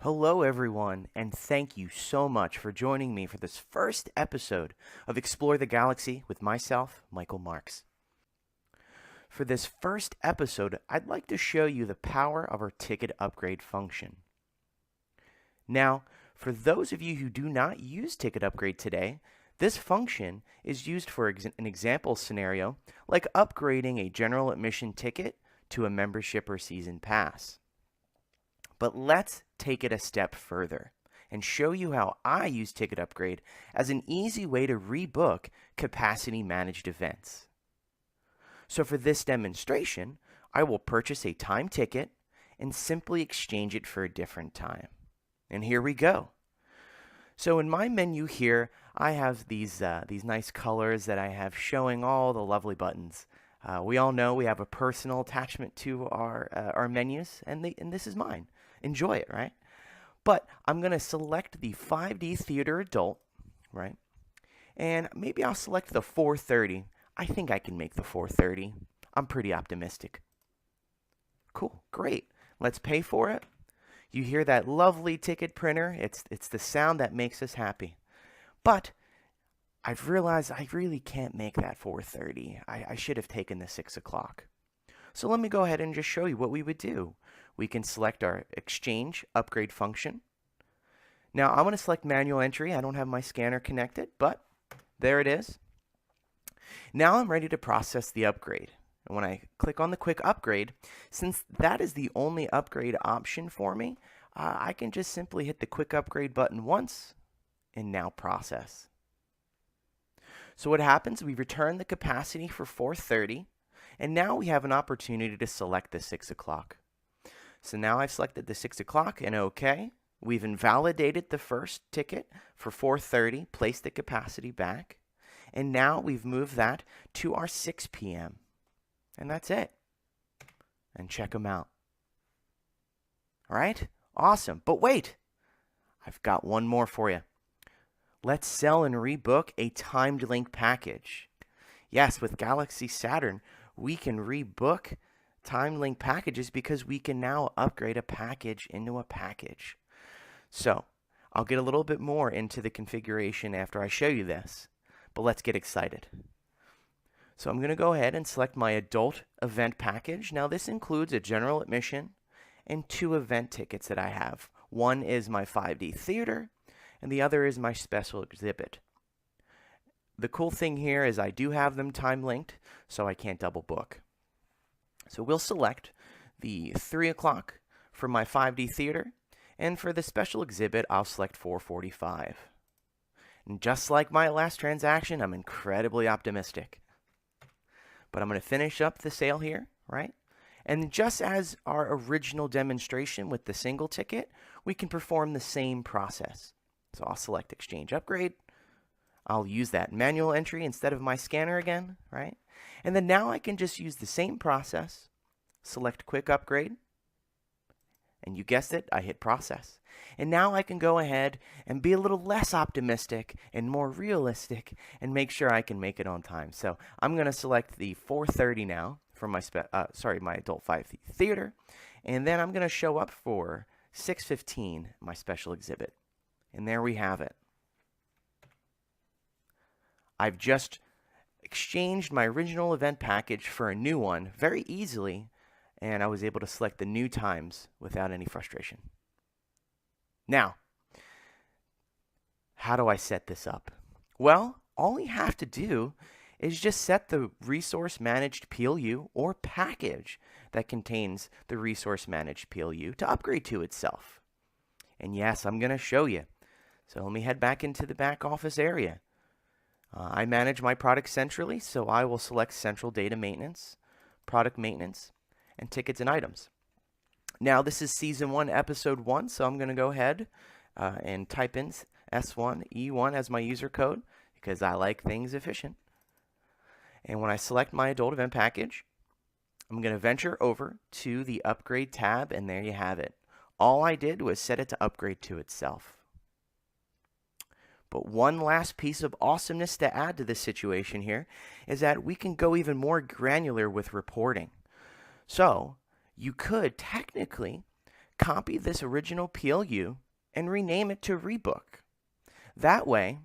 Hello, everyone, and thank you so much for joining me for this first episode of Explore the Galaxy with myself, Michael Marks. For this first episode, I'd like to show you the power of our ticket upgrade function. Now, for those of you who do not use ticket upgrade today, this function is used for an example scenario like upgrading a general admission ticket to a membership or season pass. But let's take it a step further and show you how I use Ticket Upgrade as an easy way to rebook capacity managed events. So for this demonstration, I will purchase a time ticket and simply exchange it for a different time. And here we go. So in my menu here, I have these nice colors that I have showing all the lovely buttons. We all know we have a personal attachment to our menus, and this is mine. Enjoy it, right? But I'm going to select the 5D Theater Adult, right? And maybe I'll select the 4:30. I think I can make the 4:30. I'm pretty optimistic. Cool, great. Let's pay for it. You hear that lovely ticket printer? It's the sound that makes us happy. But I've realized I really can't make that 4:30. I should have taken the 6 o'clock. So let me go ahead and just show you what we would do. We can select our exchange upgrade function. Now I'm going to select manual entry. I don't have my scanner connected, but there it is. Now I'm ready to process the upgrade. And when I click on the quick upgrade, since that is the only upgrade option for me, I can just simply hit the quick upgrade button once and now process. So what happens, we return the capacity for 4:30, and now we have an opportunity to select the 6 o'clock. So now I've selected the 6 o'clock and OK. We've invalidated the first ticket for 4:30, placed the capacity back, and now we've moved that to our 6 p.m. And that's it. And check them out. All right? Awesome. But wait, I've got one more for you. Let's sell and rebook a timed link package. Yes, with Galaxy Saturn, we can rebook time link packages because we can now upgrade a package into a package. So I'll get a little bit more into the configuration after I show you this, but let's get excited. So I'm going to go ahead and select my adult event package. Now this includes a general admission and 2 event tickets that I have. One is my 5D theater and the other is my special exhibit. The cool thing here is I do have them time linked, so I can't double book. So we'll select the 3 o'clock for my 5D theater, and for the special exhibit, I'll select 4:45. And just like my last transaction, I'm incredibly optimistic. But I'm going to finish up the sale here, right? And just as our original demonstration with the single ticket, we can perform the same process. So I'll select exchange upgrade. I'll use that manual entry instead of my scanner again, right? And then now I can just use the same process, select quick upgrade, and you guessed it, I hit process. And now I can go ahead and be a little less optimistic and more realistic and make sure I can make it on time. So I'm going to select the 4:30 now for my my adult 5 theater, and then I'm going to show up for 6:15, my special exhibit. And there we have it. I've just exchanged my original event package for a new one very easily, and I was able to select the new times without any frustration. Now, how do I set this up? Well, all you have to do is just set the resource managed PLU or package that contains the resource managed PLU to upgrade to itself. And yes, I'm going to show you. So let me head back into the back office area. I manage my products centrally, so I will select Central Data Maintenance, Product Maintenance, and Tickets and Items. Now, this is Season 1, Episode 1, so I'm going to go ahead and type in S1E1 as my user code because I like things efficient. And when I select my adult event package, I'm going to venture over to the Upgrade tab, and there you have it. All I did was set it to upgrade to itself. But one last piece of awesomeness to add to this situation here is that we can go even more granular with reporting. So you could technically copy this original PLU and rename it to rebook. That way,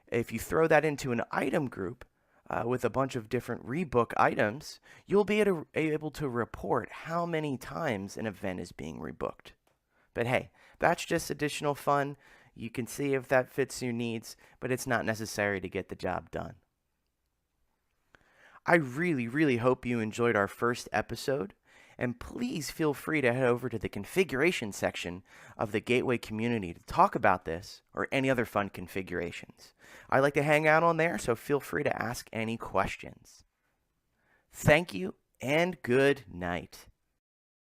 if you throw that into an item group with a bunch of different rebook items, you'll be able to report how many times an event is being rebooked. But hey, that's just additional fun. You can see if that fits your needs, but it's not necessary to get the job done. I really hope you enjoyed our first episode, and please feel free to head over to the configuration section of the Gateway community to talk about this or any other fun configurations. I like to hang out on there, so feel free to ask any questions. Thank you and good night.